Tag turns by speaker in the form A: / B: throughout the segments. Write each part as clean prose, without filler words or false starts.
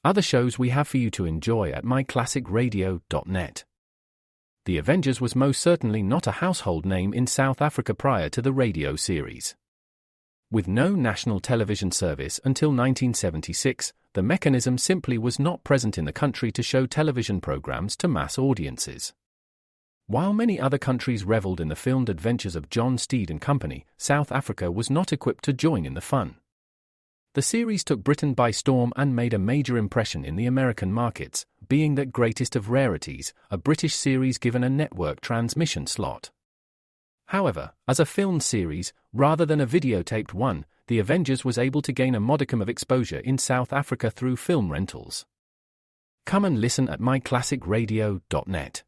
A: Other shows we have for you to enjoy at myclassicradio.net. The Avengers was most certainly not a household name in South Africa prior to the radio series. With no national television service until 1976, the mechanism simply was not present in the country to show television programs to mass audiences. While many other countries reveled in the filmed adventures of John Steed and company, South Africa was not equipped to join in the fun. The series took Britain by storm and made a major impression in the American markets, being that greatest of rarities, a British series given a network transmission slot. However, as a filmed series, rather than a videotaped one, The Avengers was able to gain a modicum of exposure in South Africa through film rentals. Come and listen at myclassicradio.net.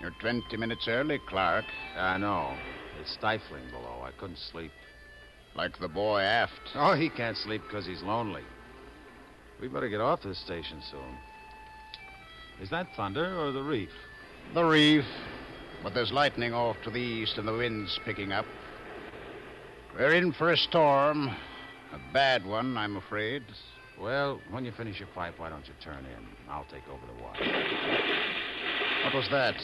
B: You're 20 minutes early, Clark.
C: I know. It's stifling below. I couldn't sleep.
B: Like the boy aft.
C: Oh, he can't sleep because he's lonely. We better get off this station soon. Is that thunder or the reef?
B: The reef. But there's lightning off to the east and the wind's picking up. We're in for a storm. A bad one, I'm afraid.
C: Well, when you finish your pipe, why don't you turn in? I'll take over the watch.
B: What was that?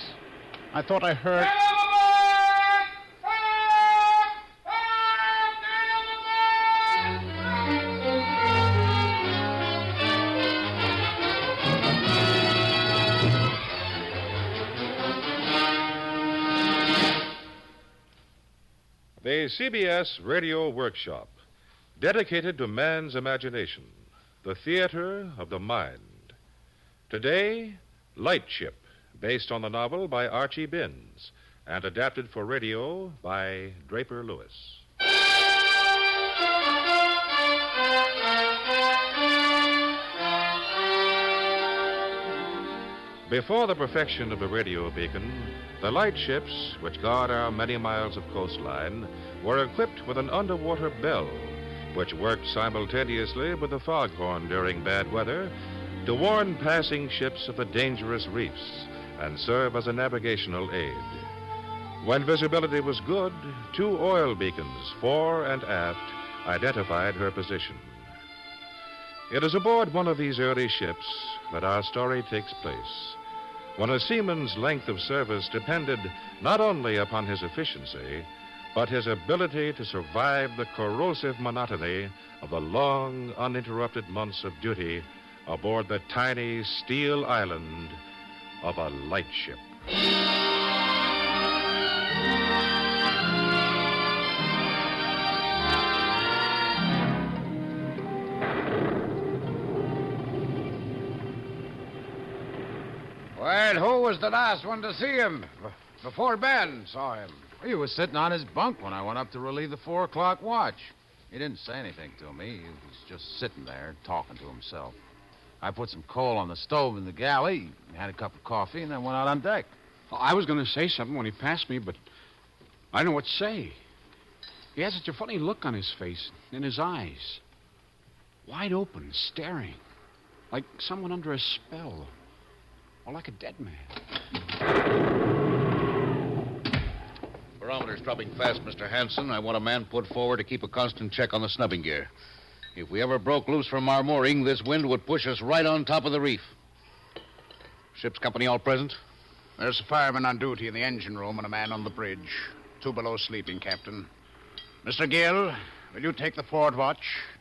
B: I thought I heard...
D: The CBS Radio Workshop, dedicated to man's imagination, the theater of the mind. Today, Lightship, based on the novel by Archie Binns and adapted for radio by Draper Lewis. Before the perfection of the radio beacon, the lightships, which guard our many miles of coastline, were equipped with an underwater bell, which worked simultaneously with the foghorn during bad weather to warn passing ships of the dangerous reefs and serve as a navigational aid. When visibility was good, 2 oil beacons, fore and aft, identified her position. It is aboard one of these early ships that our story takes place, when a seaman's length of service depended not only upon his efficiency, but his ability to survive the corrosive monotony of the long, uninterrupted months of duty aboard the tiny steel island of a lightship.
B: Well, who was the last one to see him? Before Ben saw him.
C: He was sitting on his bunk when I went up to relieve the 4 o'clock watch. He didn't say anything to me. He was just sitting there talking to himself. I put some coal on the stove in the galley, had a cup of coffee, and then went out on deck.
E: I was going to say something when he passed me, but I don't know what to say. He had such a funny look on his face, in his eyes. Wide open, staring. Like someone under a spell. Or like a dead man.
F: Barometer's dropping fast, Mr. Hanson. I want a man put forward to keep a constant check on the snubbing gear. If we ever broke loose from our mooring, this wind would push us right on top of the reef. Ship's company all present?
B: There's a fireman on duty in the engine room and a man on the bridge. 2 below sleeping, Captain. Mr. Gill, will you take the forward watch?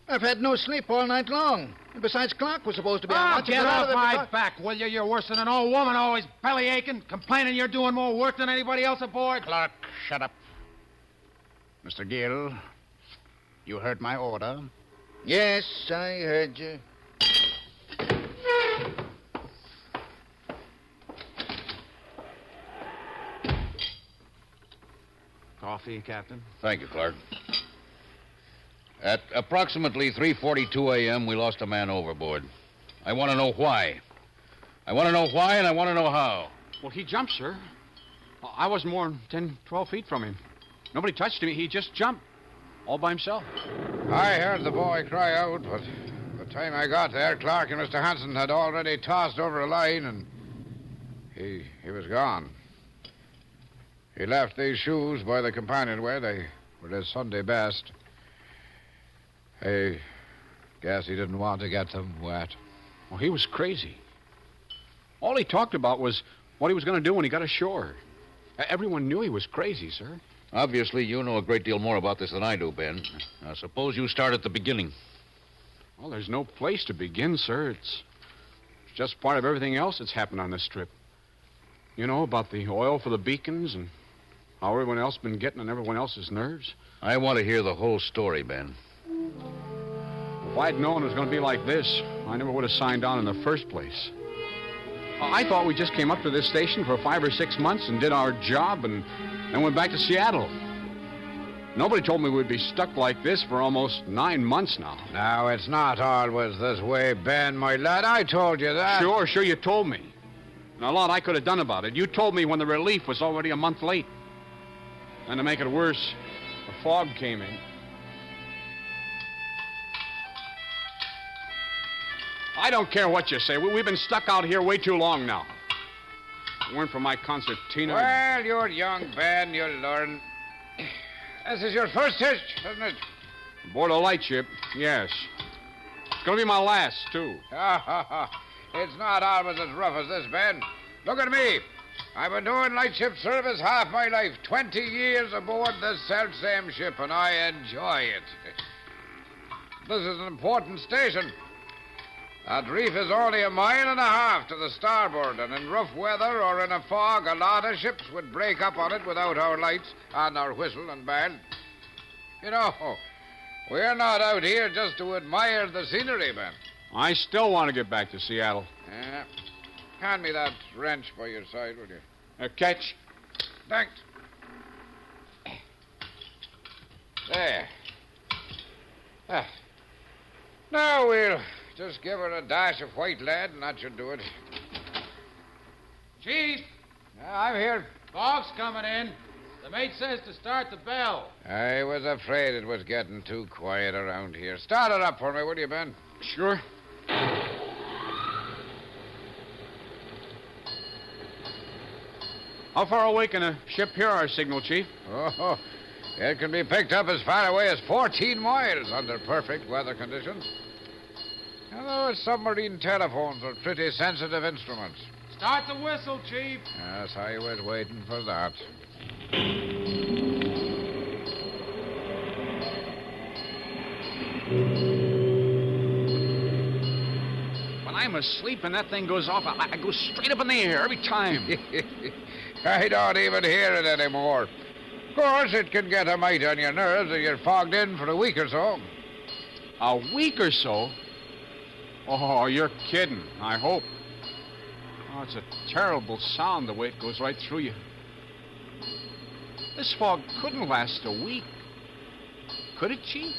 G: I've had no sleep all night long. And besides, Clark was supposed to be on watch.
C: Get off my back, will you? You're worse than an old woman, always belly aching, complaining you're doing more work than anybody else aboard.
B: Clark, shut up. Mr. Gill, you heard my order?
G: Yes, I heard you.
C: Coffee, Captain?
F: Thank you, Clark. At approximately 3:42 a.m., we lost a man overboard. I want to know why. I want to know why, and I want to know how.
E: Well, he jumped, sir. I wasn't more than 10, 12 feet from him. Nobody touched him. He just jumped. All by himself.
B: I heard the boy cry out, but by the time I got there, Clark and Mr. Hanson had already tossed over a line, and he was gone. He left these shoes by the companionway. They were his Sunday best. I guess he didn't want to get them wet.
E: Well, he was crazy. All he talked about was what he was going to do when he got ashore. Everyone knew he was crazy, sir.
F: Obviously, you know a great deal more about this than I do, Ben. Now, suppose you start at the beginning.
E: Well, there's no place to begin, sir. It's just part of everything else that's happened on this trip. You know, about the oil for the beacons and how everyone else been getting on everyone else's nerves.
F: I want to hear the whole story, Ben.
E: If I'd known it was going to be like this, I never would have signed on in the first place. I thought we just came up to this station for 5 or 6 months and did our job and then went back to Seattle. Nobody told me we'd be stuck like this for almost 9 months now.
B: Now, it's not always this way, Ben, my lad. I told you that.
E: Sure, you told me. And a lot I could have done about it. You told me when the relief was already a month late. And to make it worse, the fog came in. I don't care what you say. We've been stuck out here way too long now. If it weren't for my concertina...
B: Well, you're young, Ben. You'll learn. This is your first hitch, isn't it?
E: Aboard a lightship, yes. It's going to be my last, too.
B: It's not always as rough as this, Ben. Look at me. I've been doing lightship service half my life. 20 years aboard this self-same ship, and I enjoy it. This is an important station. That reef is only 1.5 miles to the starboard, and in rough weather or in a fog, a lot of ships would break up on it without our lights and our whistle and band. You know, we're not out here just to admire the scenery, Ben.
E: I still want to get back to Seattle.
B: Hand me that wrench by your side, will you?
E: Catch.
B: Thanks. There. Now we'll just give her a dash of white lead, and that should do it.
C: Chief!
B: I'm here.
C: Fog's coming in. The mate says to start the bell.
B: I was afraid it was getting too quiet around here. Start it up for me, will you, Ben?
E: Sure. How far away can a ship hear our signal, Chief?
B: Oh, it can be picked up as far away as 14 miles under perfect weather conditions. Although submarine telephones are pretty sensitive instruments.
C: Start the whistle, Chief.
B: Yes, I was waiting for that.
E: When I'm asleep and that thing goes off, I go straight up in the air every time.
B: I don't even hear it anymore. Of course, it can get a mite on your nerves if you're fogged in for a week or so.
E: A week or so? Oh, you're kidding, I hope. Oh, it's a terrible sound the way it goes right through you. This fog couldn't last a week. Could it, Chief?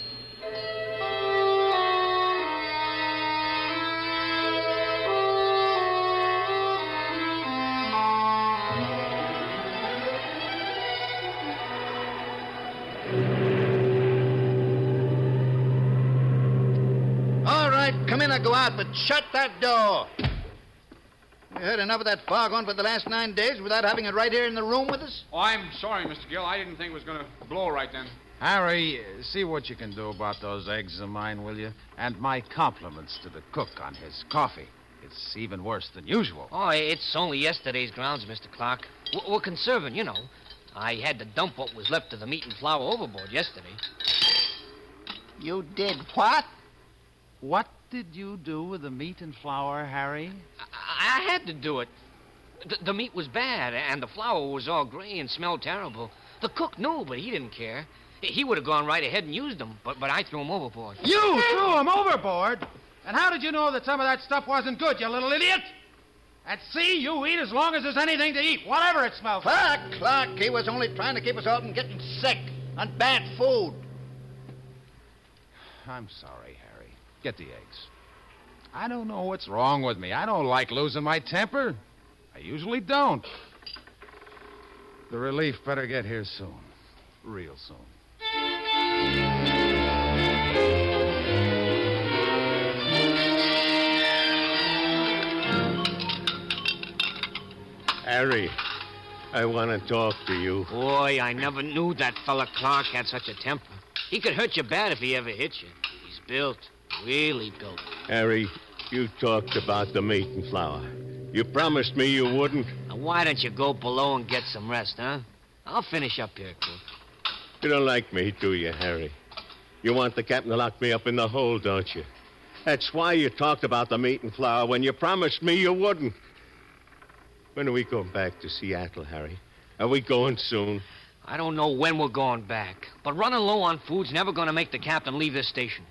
G: All right, come in or go out, but shut that door. We heard enough of that fog on for the last 9 days without having it right here in the room with us?
E: Oh, I'm sorry, Mr. Gill. I didn't think it was going to blow right then.
C: Harry, see what you can do about those eggs of mine, will you? And my compliments to the cook on his coffee. It's even worse than usual.
H: Oh, it's only yesterday's grounds, Mr. Clark. We're conserving, you know. I had to dump what was left of the meat and flour overboard yesterday.
G: You did what?
C: What did you do with the meat and flour, Harry?
H: I had to do it. The meat was bad, and the flour was all gray and smelled terrible. The cook knew, but he didn't care. He would have gone right ahead and used them, but I threw them overboard.
C: You threw them overboard? And how did you know that some of that stuff wasn't good, you little idiot? At sea, you eat as long as there's anything to eat, whatever it smells like.
G: Clark, he was only trying to keep us all from getting sick on bad food.
C: I'm sorry, Harry. Get the eggs. I don't know what's wrong with me. I don't like losing my temper. I usually don't. The relief better get here soon. Real soon.
I: Harry, I want to talk to you.
H: Boy, I never knew that fella Clark had such a temper. He could hurt you bad if he ever hit you. He's built, really built.
I: Harry, you talked about the meat and flour. You promised me you wouldn't.
H: Now, why don't you go below and get some rest, huh? I'll finish up here, Cook.
I: You don't like me, do you, Harry? You want the captain to lock me up in the hole, don't you? That's why you talked about the meat and flour when you promised me you wouldn't. When are we going back to Seattle, Harry? Are we going soon?
H: I don't know when we're going back, but running low on food's never going to make the captain leave this station.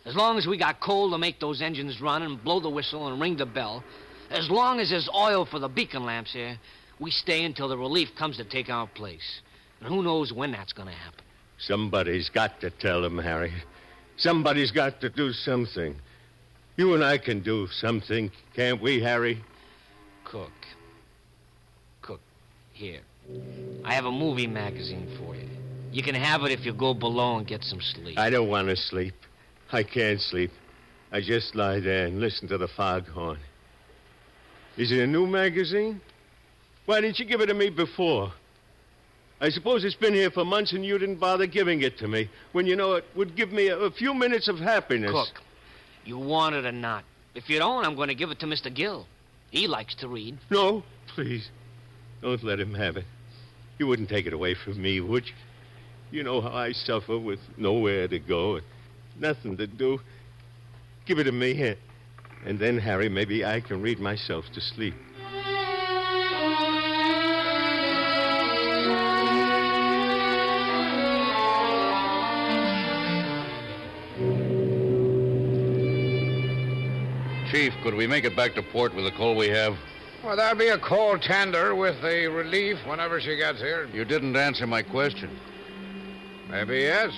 H: As long as we got coal to make those engines run and blow the whistle and ring the bell, as long as there's oil for the beacon lamps here, we stay until the relief comes to take our place. And who knows when that's going to happen.
I: Somebody's got to tell him, Harry. Somebody's got to do something. You and I can do something, can't we, Harry?
H: Cook, here. I have a movie magazine for you. You can have it if you go below and get some sleep.
I: I don't want to sleep. I can't sleep. I just lie there and listen to the foghorn. Is it a new magazine? Why didn't you give it to me before? I suppose it's been here for months and you didn't bother giving it to me when you know it would give me a few minutes of happiness.
H: Cook, you want it or not. If you don't, I'm going to give it to Mr. Gill. He likes to read.
I: No, please. Don't let him have it. You wouldn't take it away from me, would you? You know how I suffer with nowhere to go and nothing to do. Give it to me, and then, Harry, maybe I can read myself to sleep.
F: Chief, could we make it back to port with the coal we have?
B: Well, there'll be a coal tender with the relief whenever she gets here.
F: You didn't answer my question.
B: Maybe yes,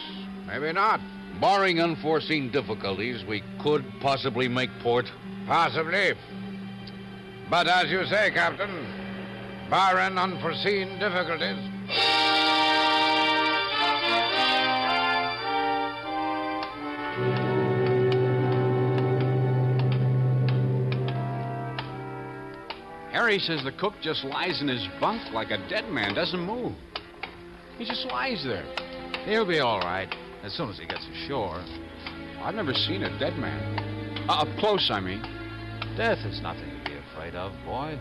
B: maybe not.
F: Barring unforeseen difficulties, we could possibly make port.
B: Possibly. But as you say, Captain, barring unforeseen difficulties.
E: Harry says the cook just lies in his bunk like a dead man, doesn't move. He just lies there.
C: He'll be all right as soon as he gets ashore.
E: I've never seen a dead man. Up close, I mean.
C: Death is nothing to be afraid of, boy.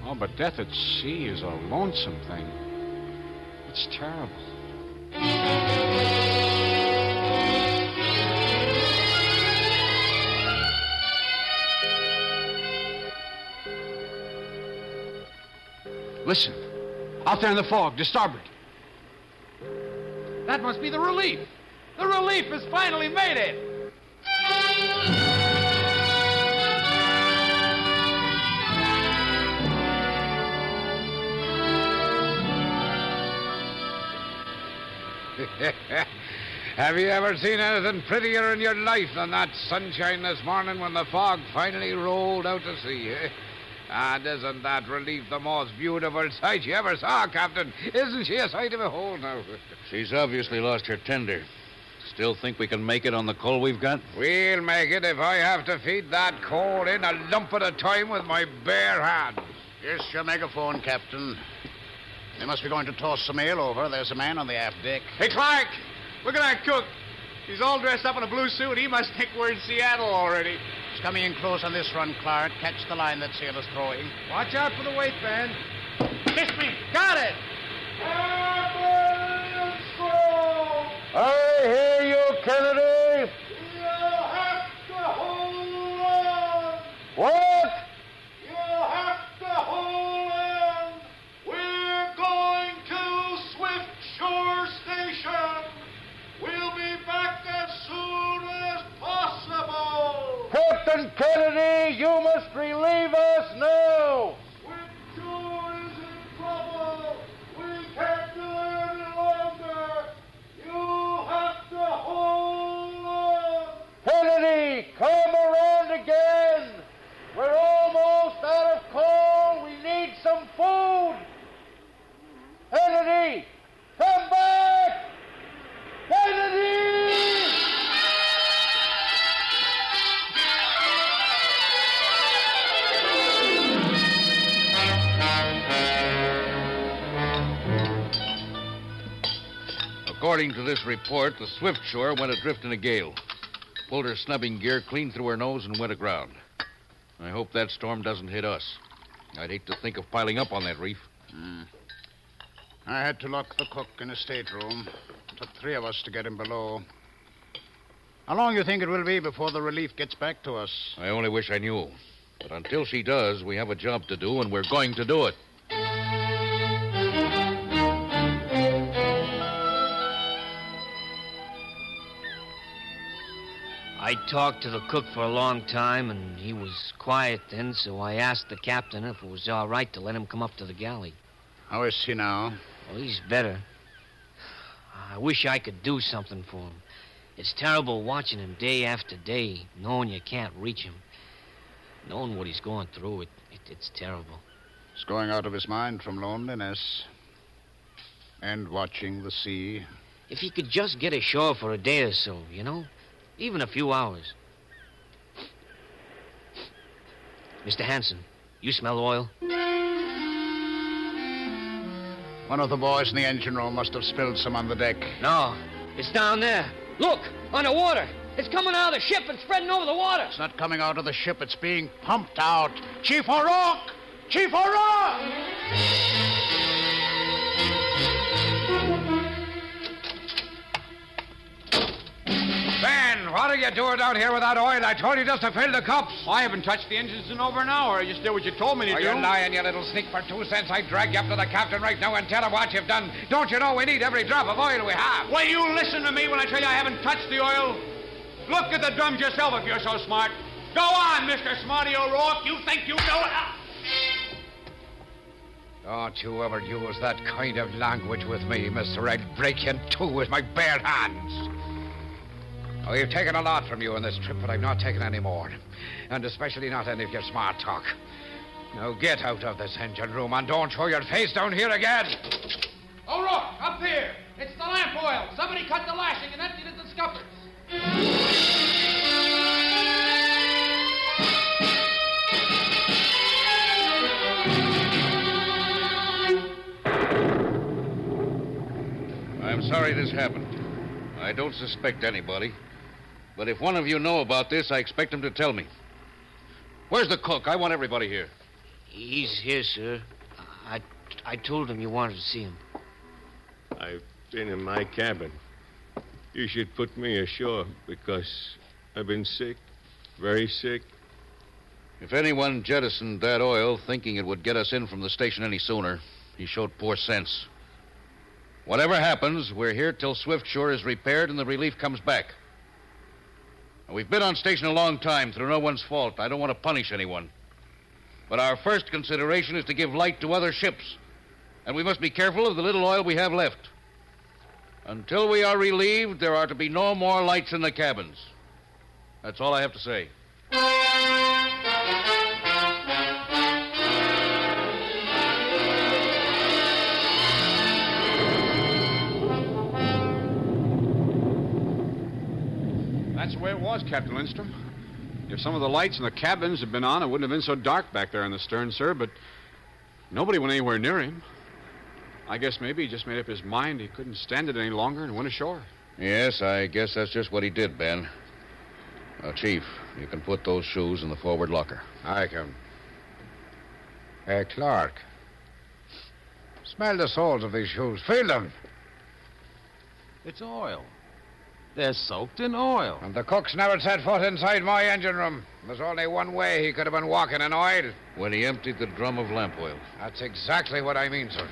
E: Oh, but death at sea is a lonesome thing. It's terrible. Listen. Out there in the fog, to starboard.
C: That must be the relief. The relief has finally made it.
B: Have you ever seen anything prettier in your life than that sunshine this morning when the fog finally rolled out to sea, eh? And isn't that relief the most beautiful sight you ever saw, Captain? Isn't she a sight to behold now?
F: She's obviously lost her tender. Still think we can make it on the coal we've got?
B: We'll make it if I have to feed that coal in a lump at a time with my bare hands.
G: Here's your megaphone, Captain. They must be going to toss some ale over. There's a man on the aft deck.
E: Hey, Clark! Look at that cook. He's all dressed up in a blue suit. He must think we're in Seattle already.
G: He's coming in close on this run, Clark. Catch the line that sailor's throwing.
C: Watch out for the weight band.
G: Kiss me!
C: Got it!
I: I hear you, Kennedy.
J: You have to hold on.
I: What?
J: You have to hold on. We're going to Swift Shore Station. We'll be back as soon as possible.
I: Captain Kennedy, you must relieve us now.
J: Swift Shore is in trouble. We can't do it any longer. You have to hold on.
I: Kennedy, come around again.
F: According to this report, the Swiftshore went adrift in a gale. Pulled her snubbing gear clean through her nose and went aground. I hope that storm doesn't hit us. I'd hate to think of piling up on that reef.
E: I had to lock the cook in his stateroom. Took 3 of us to get him below. How long you think it will be before the relief gets back to us?
F: I only wish I knew. But until she does, we have a job to do, and we're going to do it.
H: I talked to the cook for a long time, and he was quiet then, so I asked the captain if it was all right to let him come up to the galley.
E: How is he now?
H: Well, he's better. I wish I could do something for him. It's terrible watching him day after day, knowing you can't reach him. Knowing what he's going through, it's terrible.
E: He's going out of his mind from loneliness. And watching the sea.
H: If he could just get ashore for a day or so, you know? Even a few hours. Mr. Hanson, you smell oil?
E: One of the boys in the engine room must have spilled some on the deck.
H: No, it's down there. Look, underwater. It's coming out of the ship and spreading over the water.
E: It's not coming out of the ship. It's being pumped out. Chief O'Rourke! Chief O'Rourke!
B: Ben, what are you doing down here with that oil? I told you just to fill the cups.
E: I haven't touched the engines in over an hour. I just did what you told me to
B: Are
E: do.
B: you lying, you little sneak? For 2 cents, I'd drag you up to the captain right now and tell him what you've done. Don't you know we need every drop of oil we have?
E: Will you listen to me when I tell you I haven't touched the oil? Look at the drums yourself if you're so smart. Go on, Mr. Smarty O'Rourke. You think you know it?
B: Don't you ever use that kind of language with me, mister. I'd break you in two with my bare hands. Oh, we've taken a lot from you on this trip, but I've not taken any more. And especially not any of your smart talk. Now get out of this engine room and don't show your face down here again.
E: O'Rourke, up here. It's the lamp oil. Somebody cut the lashing and emptied it in the scuppers.
F: I'm sorry this happened. I don't suspect anybody. But if one of you know about this, I expect him to tell me. Where's the cook? I want everybody here.
H: He's here, sir. I told him you wanted to see him.
I: I've been in my cabin. You should put me ashore because I've been sick, very sick.
F: If anyone jettisoned that oil thinking it would get us in from the station any sooner, he showed poor sense. Whatever happens, we're here till Swiftshore is repaired and the relief comes back. Now, we've been on station a long time through no one's fault. I don't want to punish anyone. But our first consideration is to give light to other ships. And we must be careful of the little oil we have left. Until we are relieved, there are to be no more lights in the cabins. That's all I have to say.
E: That's the way it was, Captain Lindstrom. If some of the lights in the cabins had been on, it wouldn't have been so dark back there in the stern, sir, but nobody went anywhere near him. I guess maybe he just made up his mind he couldn't stand it any longer and went ashore.
F: Yes, I guess that's just what he did, Ben. Now, Chief, you can put those shoes in the forward locker.
B: I can. Hey, Clark. Smell the soles of these shoes. Feel them.
C: It's oil. They're soaked in oil.
B: And the cook's never set foot inside my engine room. There's only one way he could have been walking in oil.
F: When he emptied the drum of lamp oil.
B: That's exactly what I mean, sir.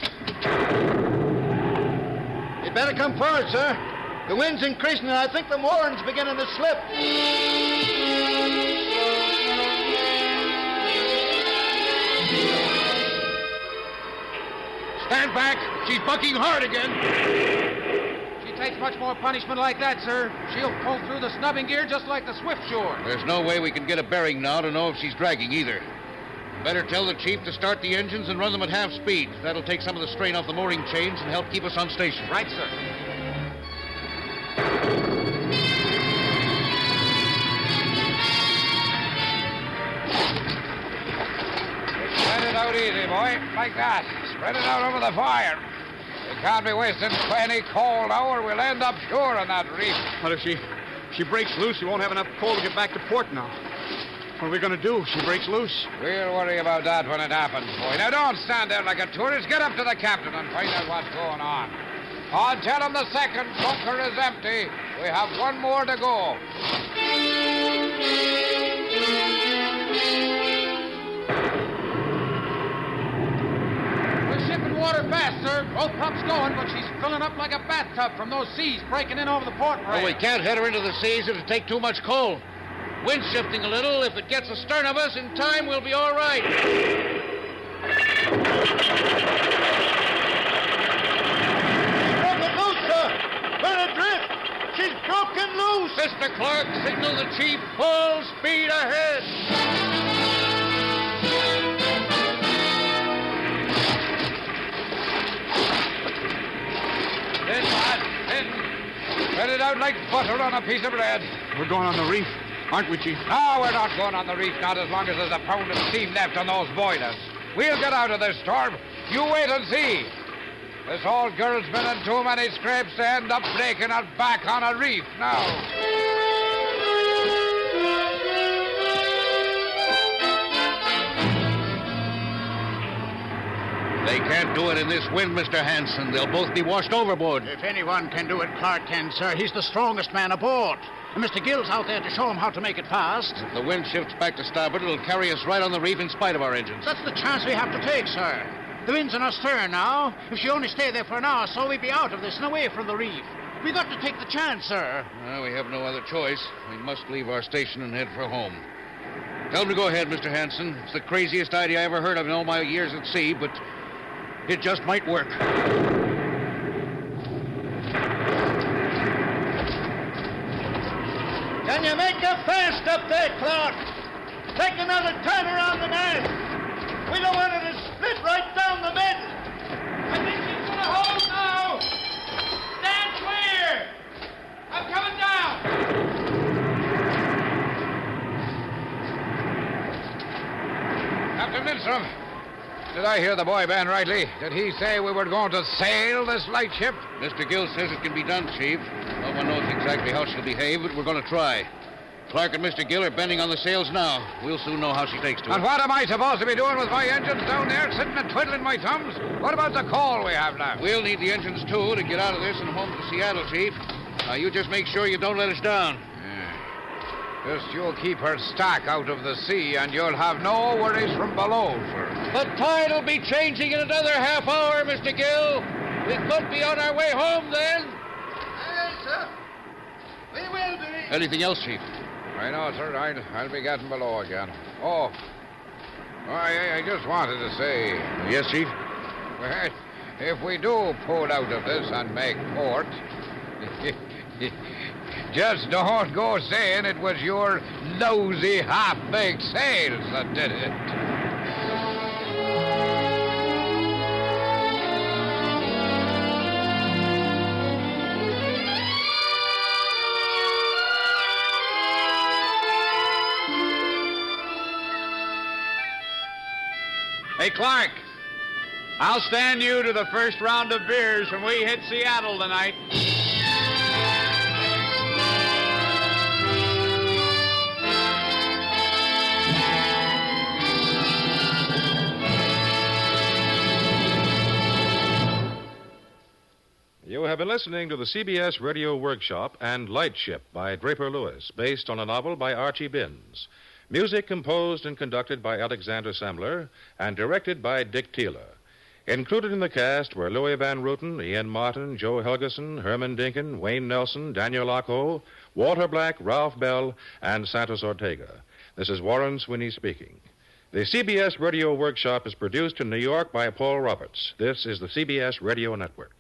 G: You'd better come forward, sir. The wind's increasing, and I think the mooring's beginning to slip.
C: Stand back. She's bucking hard again. She takes much more punishment like that, sir. She'll pull through the snubbing gear just like the Swiftshore.
F: There's no way we can get a bearing now to know if she's dragging either. Better tell the chief to start the engines and run them at half speed. That'll take some of the strain off the mooring chains and help keep us on station.
C: Right, sir.
B: Spread it out easy, boy. Like that. Spread it out over the fire. We can't be wasting any coal now, or we'll end up sure on that reef.
E: But if she breaks loose, we won't have enough coal to get back to port now. What are we going to do if she breaks loose?
B: We'll worry about that when it happens, boy. Now, don't stand there like a tourist. Get up to the captain and find out what's going on. Oh, tell him the second bunker is empty. We have one more to go.
C: We're shipping water fast, sir. Both pumps going, but she's filling up like a bathtub from those seas breaking in over the port rail.
F: Well, we can't head her into the seas. It'll take too much coal. Wind's shifting a little. If it gets astern of us, in time we'll be all right.
J: Broken loose, sir! We're adrift! She's broken loose!
F: Mr. Clark, signal the chief. Full speed ahead.
B: Then, lad, then. Spread it out like butter on a piece of bread.
E: We're going on the reef, aren't we, Chief?
B: No, we're not going on the reef, not as long as there's a pound of steam left on those boilers. We'll get out of this storm. You wait and see. This old girl's been in too many scrapes to end up breaking her back on a reef now.
F: They can't do it in this wind, Mr. Hanson. They'll both be washed overboard.
G: If anyone can do it, Clark can, sir. He's the strongest man aboard. And Mr. Gill's out there to show him how to make it fast.
F: If the wind shifts back to starboard, it'll carry us right on the reef in spite of our engines.
G: That's the chance we have to take, sir. The wind's in our stern now. If she only stayed there for an hour or so, we'd be out of this and away from the reef. We got to take the chance, sir.
F: Well, we have no other choice. We must leave our station and head for home. Tell him to go ahead, Mr. Hanson. It's the craziest idea I ever heard of in all my years at sea, but it just might work.
J: Can you make her fast up there, Clark? Take another turn around the mast. We don't want her to split right down the middle. I think she's going to hold now. Stand clear. I'm coming down.
B: Captain Lindstrom, did I hear the boy Ben rightly? Did he say we were going to sail this lightship?
F: Mr. Gill says it can be done, Chief. No one knows exactly how she'll behave, but we're going to try. Clark and Mr. Gill are bending on the sails now. We'll soon know how she takes to it.
B: And what am I supposed to be doing with my engines down there, sitting and twiddling my thumbs? What about the coal we have left?
F: We'll need the engines, too, to get out of this and home to Seattle, Chief. Now, you just make sure you don't let us down.
B: Just you keep her stack out of the sea, and you'll have no worries from below, sir.
F: The tide will be changing in another half hour, Mr. Gill. We could be on our way home then.
J: Aye, sir. We will be.
F: Anything else, Chief?
B: I know, sir. I'll be getting below again. Oh, I just wanted to say...
F: Yes, Chief?
B: Well, if we do pull out of this and make port... just don't go saying it was your lousy half-baked sails that did it.
E: Hey, Clark, I'll stand you to the first round of beers when we hit Seattle tonight.
D: You have been listening to the CBS Radio Workshop and Lightship by Draper Lewis, based on a novel by Archie Binns. Music composed and conducted by Alexander Semmler and directed by Dick Teeler. Included in the cast were Louis Van Rooten, Ian Martin, Joe Helgeson, Herman Dinkin, Wayne Nelson, Daniel Locko, Walter Black, Ralph Bell, and Santos Ortega. This is Warren Sweeney speaking. The CBS Radio Workshop is produced in New York by Paul Roberts. This is the CBS Radio Network.